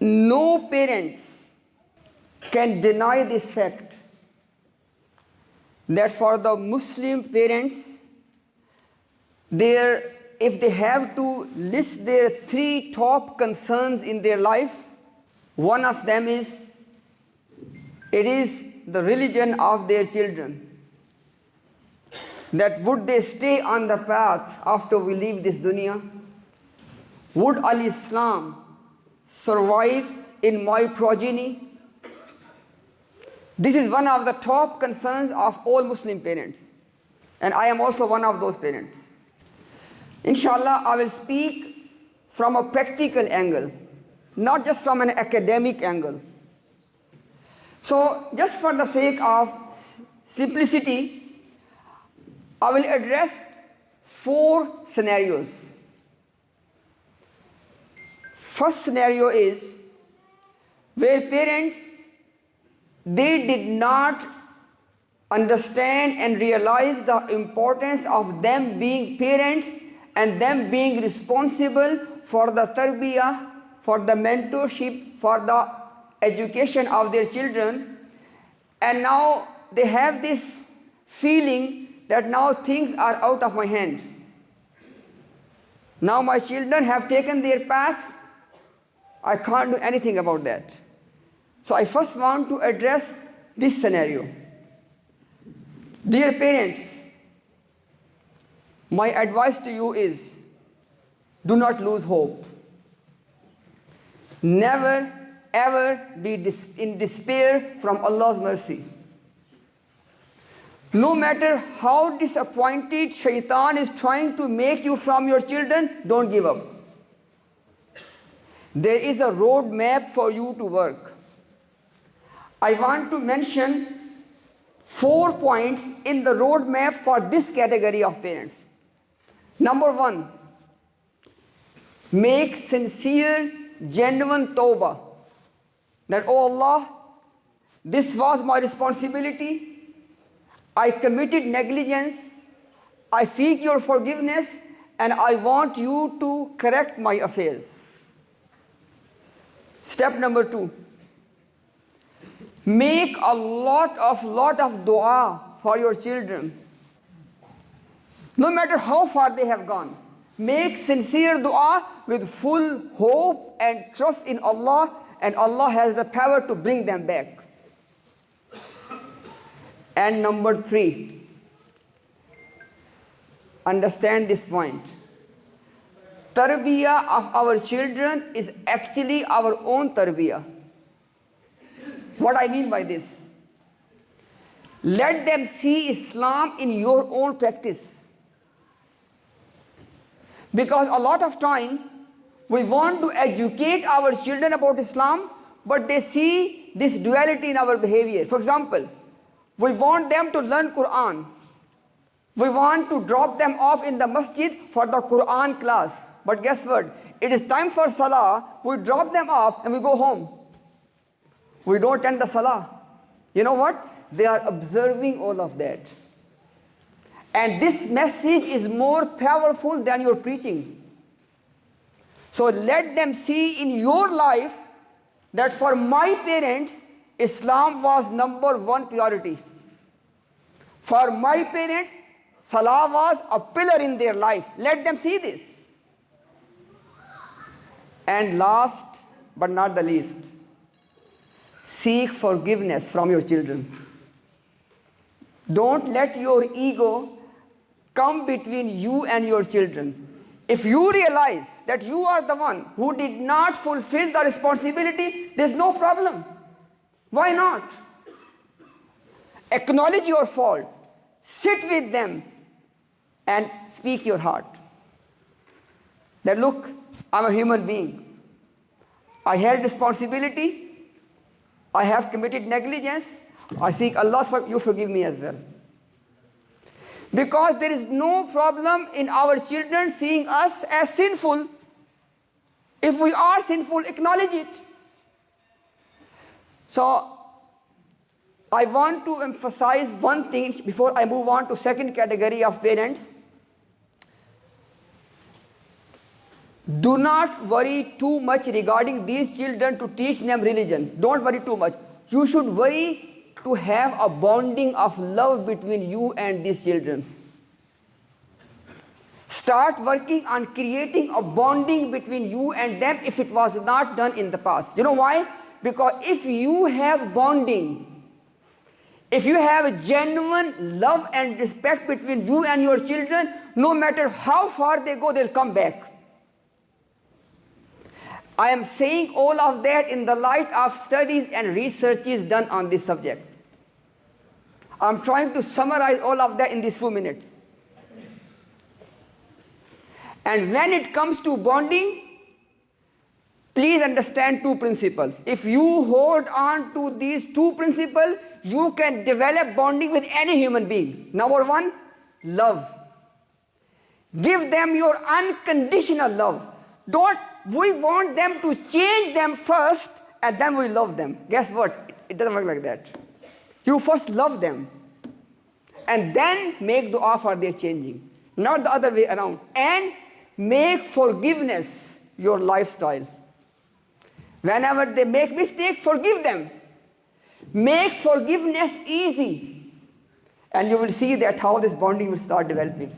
No parents can deny this fact that for the Muslim parents, if they have to list their 3 top concerns in their life, one of them is, it is the religion of their children. That would they stay on the path after we leave this dunya? Would Al-Islam survive in my progeny? This is one of the top concerns of all Muslim parents. And I am also one of those parents. Inshallah, I will speak from a practical angle, not just from an academic angle. So, just for the sake of simplicity, I will address 4 scenarios. First scenario is where parents, they did not understand and realize the importance of them being parents and them being responsible for the tarbiyah, for the mentorship, for the education of their children. And now they have this feeling that now things are out of my hand. Now my children have taken their path, I can't do anything about that. So I first want to address this scenario. Dear parents, my advice to you is, do not lose hope. Never ever be in despair from Allah's mercy. No matter how disappointed shaitan is trying to make you from your children, don't give up. There is a road map for you to work. I want to mention 4 points in the road map for this category of parents. Number 1, make sincere, genuine tawbah. That, oh Allah, this was my responsibility. I committed negligence. I seek your forgiveness and I want you to correct my affairs. Step number 2, make a lot of dua for your children. No matter how far they have gone, make sincere dua with full hope and trust in Allah, and Allah has the power to bring them back. And number 3, understand this point. Tarbiyah of our children is actually our own tarbiyah. What I mean by this? Let them see Islam in your own practice. Because a lot of time, we want to educate our children about Islam, but they see this duality in our behavior. For example, we want them to learn Quran. We want to drop them off in the masjid for the Quran class. But guess what? It is time for salah, we drop them off and we go home. We don't attend the salah. You know what? They are observing all of that. And this message is more powerful than your preaching. So let them see in your life that for my parents, Islam was number 1 priority. For my parents, salah was a pillar in their life. Let them see this. And last but not the least, seek forgiveness from your children. Don't let your ego come between you and your children. If you realize that you are the one who did not fulfill the responsibility, there's no problem. Why not? Acknowledge your fault. Sit with them and speak your heart. That look, I'm a human being. I had responsibility. I have committed negligence. I seek Allah for you forgive me as well. Because there is no problem in our children seeing us as sinful. If we are sinful, acknowledge it. So, I want to emphasize one thing before I move on to second category of parents. Do not worry too much regarding these children to teach them religion. Don't worry too much. You should worry to have a bonding of love between you and these children. Start working on creating a bonding between you and them if it was not done in the past. You know why? Because if you have bonding, if you have a genuine love and respect between you and your children, no matter how far they go, they'll come back. I am saying all of that in the light of studies and researches done on this subject. I'm trying to summarize all of that in these few minutes. And when it comes to bonding, please understand two principles. If you hold on to these two principles, you can develop bonding with any human being. Number one, love. Give them your unconditional love. We want them to change them first and then we love them. Guess what? It doesn't work like that. You first love them and then make dua for their changing. Not the other way around. And make forgiveness your lifestyle. Whenever they make mistake, forgive them. Make forgiveness easy. And you will see that how this bonding will start developing.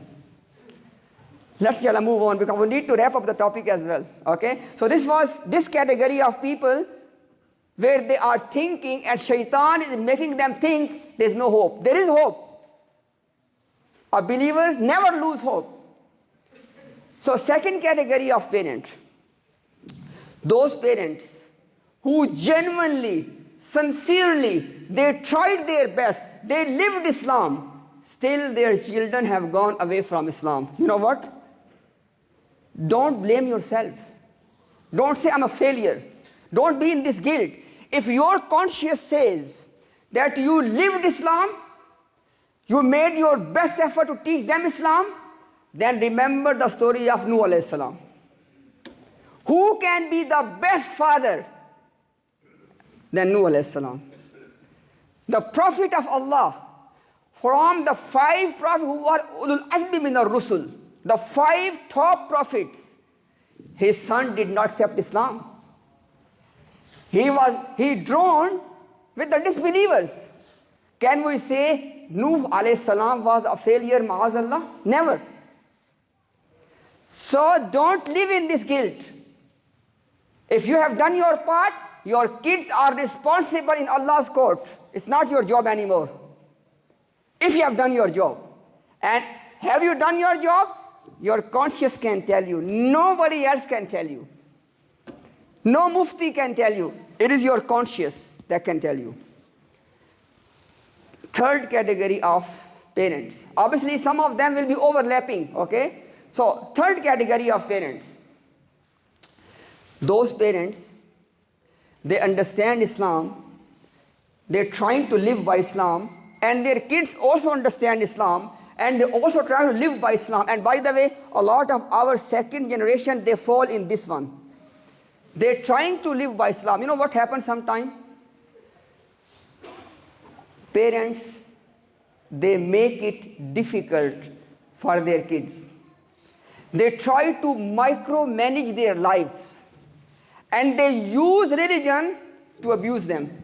Let's move on because we need to wrap up the topic as well. Okay? So this was this category of people where they are thinking and shaitan is making them think there is no hope. There is hope. A believer never lose hope. So second category of parents. Those parents who genuinely, sincerely, they tried their best. They lived Islam. Still their children have gone away from Islam. You know what? Don't blame yourself. Don't say I'm a failure. Don't be in this guilt. If your conscience says that you lived Islam, you made your best effort to teach them Islam, then remember the story of Nuh alayhi salam. Who can be the best father than Nuh alayhi salam? The Prophet of Allah, from the 5 prophets who were ulul azmi min ar-rusul, the 5 top prophets, his son did not accept Islam. He drawn with the disbelievers. Can we say Nuh alayhi salam was a failure, ma'azallah? Never. So don't live in this guilt. If you have done your part, your kids are responsible in Allah's court. It's not your job anymore. If you have done your job. And have you done your job? Your conscience can tell you. Nobody else can tell you. No mufti can tell you. It is your conscience that can tell you. Third category of parents. Obviously, some of them will be overlapping, okay? So, third category of parents. Those parents, they understand Islam, they're trying to live by Islam, and their kids also understand Islam, and they also try to live by Islam. And by the way, a lot of our second generation, they fall in this one. They're trying to live by Islam. You know what happens sometimes? Parents, they make it difficult for their kids. They try to micromanage their lives. And they use religion to abuse them.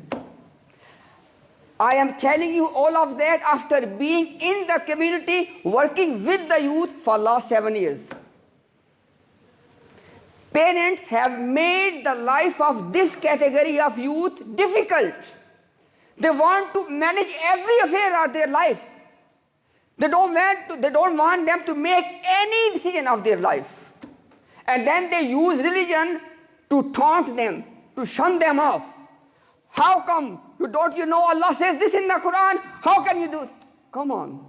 I am telling you all of that after being in the community, working with the youth for the last 7 years. Parents have made the life of this category of youth difficult. They want to manage every affair of their life. They don't want them to make any decision of their life. And then they use religion to taunt them, to shun them off. How come? Don't you know Allah says this in the Quran? How can you do? Come on.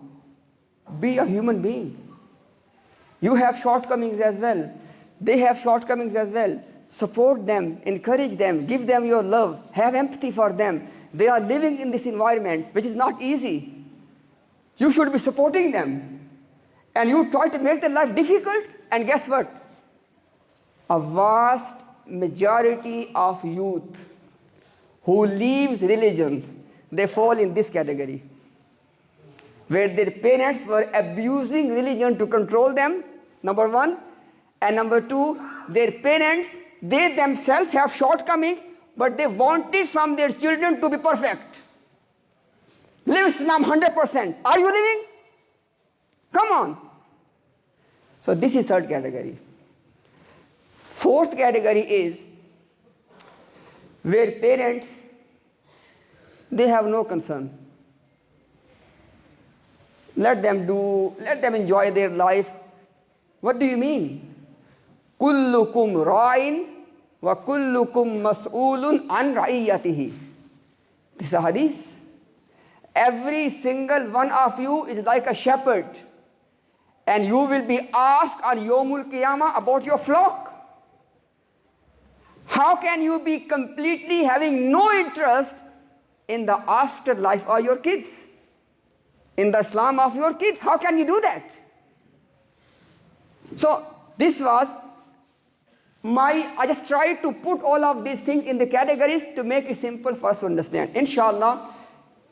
Be a human being. You have shortcomings as well. They have shortcomings as well. Support them, encourage them, give them your love, have empathy for them. They are living in this environment, which is not easy. You should be supporting them. And you try to make their life difficult, and guess what? A vast majority of youth who leaves religion, they fall in this category, where their parents were abusing religion to control them, number one, and number two, their parents, they themselves have shortcomings, but they want it from their children to be perfect. Live Islam 100%. Are you living? Come on. So this is third category. Fourth category is where parents, they have no concern. Let them enjoy their life. What do you mean? Kullukum ra'in wa kullukum mas'ulun an ra'iyatihi. This is a hadith. Every single one of you is like a shepherd, and you will be asked on Yawmul Qiyamah about your flock. How can you be completely having no interest in the afterlife of your kids? In the Islam of your kids? How can you do that? So this was I just tried to put all of these things in the categories to make it simple for us to understand. Inshallah,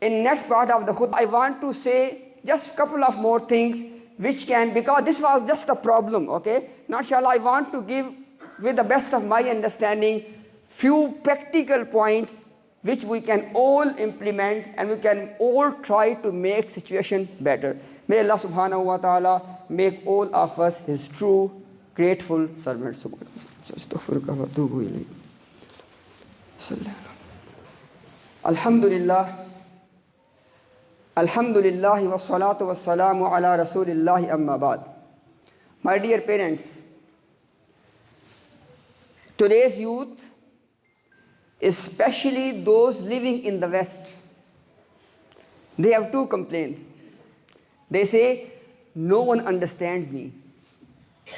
in next part of the khutbah, I want to say just a couple of more things which can, because this was just a problem, okay? Now, inshallah, I want to give, with the best of my understanding, few practical points which we can all implement and we can all try to make situation better. May Allah subhanahu wa ta'ala make all of us His true, grateful servants. Alhamdulillah. Alhamdulillah wa salatu wa salamu ala rasulillahi amma ba'd. My dear parents, today's youth, especially those living in the West, they have two complaints. They say, no one understands me.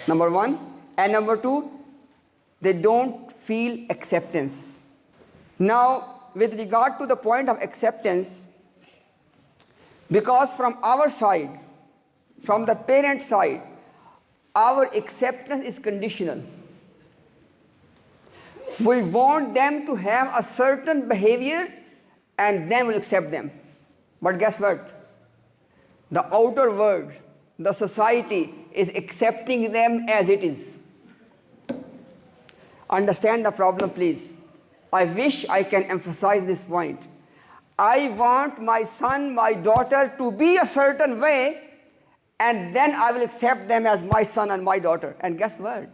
Number one. And number two, they don't feel acceptance. Now, with regard to the point of acceptance, because from our side, from the parent side, our acceptance is conditional. We want them to have a certain behavior and then we'll accept them. But guess what? The outer world, the society is accepting them as it is. Understand the problem, please. I wish I can emphasize this point. I want my son, my daughter to be a certain way, and then I will accept them as my son and my daughter. And guess what?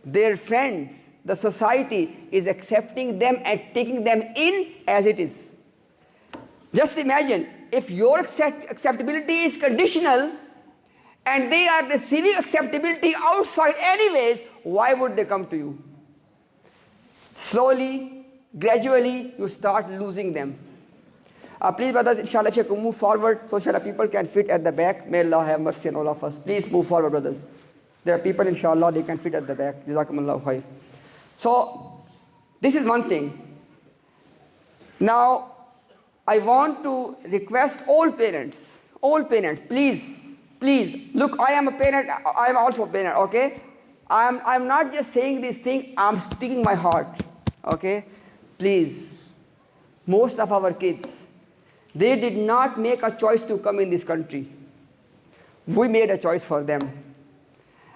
Their friends, the society is accepting them and taking them in as it is. Just imagine, if your acceptability is conditional and they are receiving acceptability outside anyways, why would they come to you? Slowly, gradually, you start losing them. Please, brothers, inshallah, if you can move forward so inshallah people can fit at the back. May Allah have mercy on all of us. Please move forward, brothers. There are people, inshallah, they can fit at the back. Jazakumullahu khair. So, this is one thing. Now, I want to request all parents, please, look, I am a parent, I am also a parent, okay? I'm not just saying this thing, I'm speaking my heart, okay? Please, most of our kids, they did not make a choice to come in this country. We made a choice for them.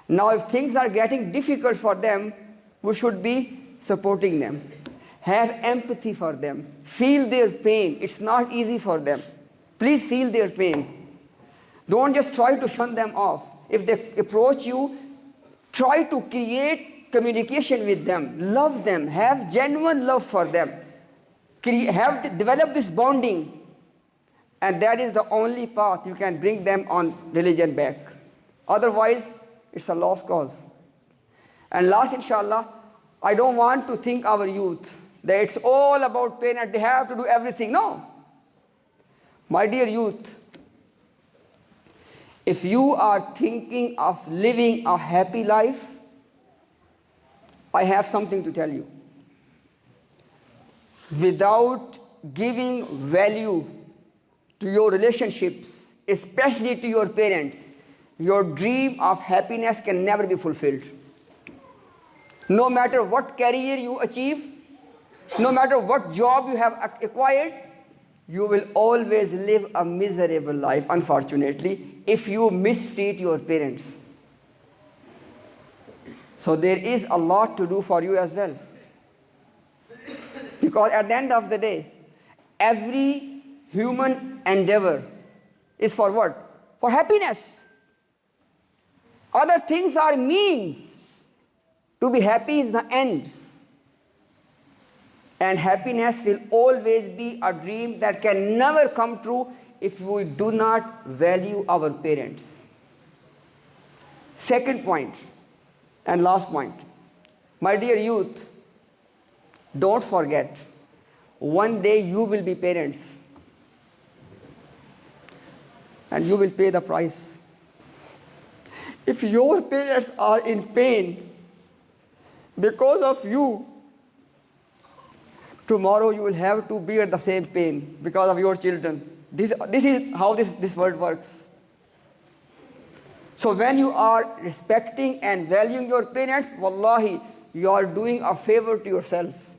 Now, if things are getting difficult for them, we should be supporting them. Have empathy for them. Feel their pain. It's not easy for them. Please feel their pain. Don't just try to shun them off. If they approach you, try to create communication with them. Love them. Have genuine love for them. Develop this bonding. And that is the only path you can bring them on religion back. Otherwise, it's a lost cause. And last, inshallah, I don't want to think our youth that it's all about parents, they have to do everything. No. My dear youth, if you are thinking of living a happy life, I have something to tell you. Without giving value to your relationships, especially to your parents, your dream of happiness can never be fulfilled. No matter what career you achieve, no matter what job you have acquired, you will always live a miserable life, unfortunately, if you mistreat your parents. So there is a lot to do for you as well. Because at the end of the day, every human endeavor is for what? For happiness. Other things are means. To be happy is the end. And happiness will always be a dream that can never come true if we do not value our parents. Second point and last point. My dear youth, don't forget, one day you will be parents. And you will pay the price. If your parents are in pain because of you, tomorrow you will have to bear the same pain because of your children. This is how this world works. So when you are respecting and valuing your parents, wallahi, you are doing a favor to yourself.